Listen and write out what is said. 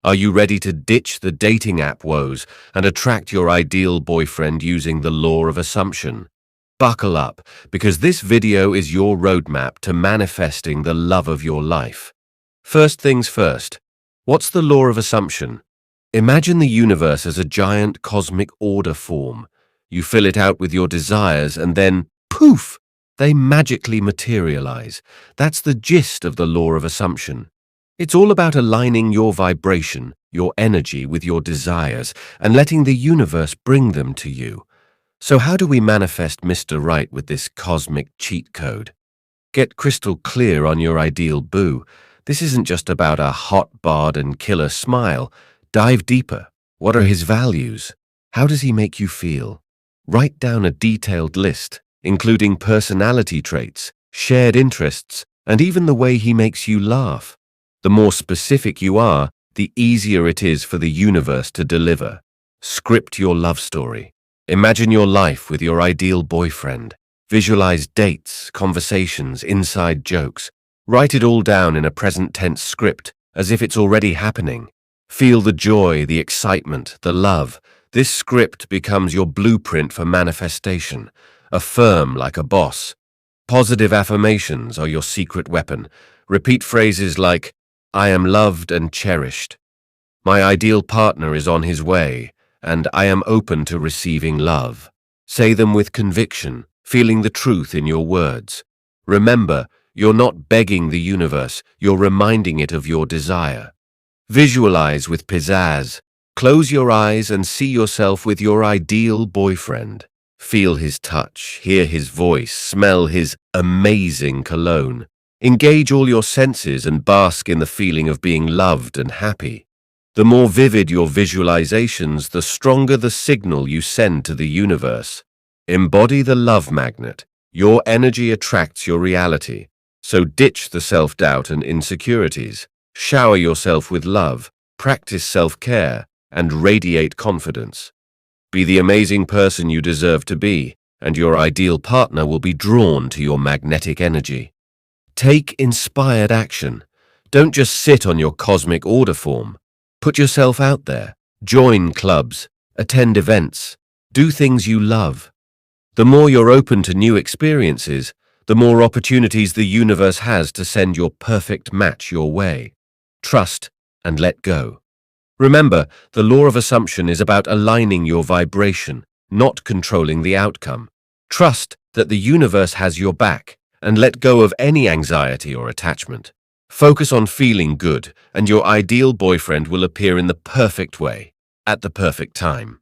Are you ready to ditch the dating app woes and attract your ideal boyfriend using the law of assumption? Buckle up, because this video is your roadmap to manifesting the love of your life. First things first, what's the law of assumption? Imagine the universe as a giant cosmic order form. You fill it out with your desires and then, poof, they magically materialize. That's the gist of the law of assumption. It's all about aligning your vibration, your energy with your desires, and letting the universe bring them to you. So how do we manifest Mr. Right with this cosmic cheat code? Get crystal clear on your ideal boo. This isn't just about a hot bod and killer smile. Dive deeper. What are his values? How does he make you feel? Write down a detailed list, including personality traits, shared interests, and even the way he makes you laugh. The more specific you are, the easier it is for the universe to deliver. Script your love story. Imagine your life with your ideal boyfriend. Visualize dates, conversations, inside jokes. Write it all down in a present tense script, as if it's already happening. Feel the joy, the excitement, the love. This script becomes your blueprint for manifestation. Affirm like a boss. Positive affirmations are your secret weapon. Repeat phrases like, I am loved and cherished. My ideal partner is on his way, and I am open to receiving love. Say them with conviction, feeling the truth in your words. Remember, you're not begging the universe, you're reminding it of your desire. Visualize with pizzazz. Close your eyes and see yourself with your ideal boyfriend. Feel his touch, hear his voice, smell his amazing cologne. Engage all your senses and bask in the feeling of being loved and happy. The more vivid your visualizations, the stronger the signal you send to the universe. Embody the love magnet. Your energy attracts your reality. So ditch the self-doubt and insecurities. Shower yourself with love, practice self-care, and radiate confidence. Be the amazing person you deserve to be, and your ideal partner will be drawn to your magnetic energy. Take inspired action. Don't just sit on your cosmic order form. Put yourself out there. Join clubs. Attend events. Do things you love. The more you're open to new experiences, the more opportunities the universe has to send your perfect match your way. Trust and let go. Remember, the law of assumption is about aligning your vibration, not controlling the outcome. Trust that the universe has your back, and let go of any anxiety or attachment. Focus on feeling good, and your ideal boyfriend will appear in the perfect way, at the perfect time.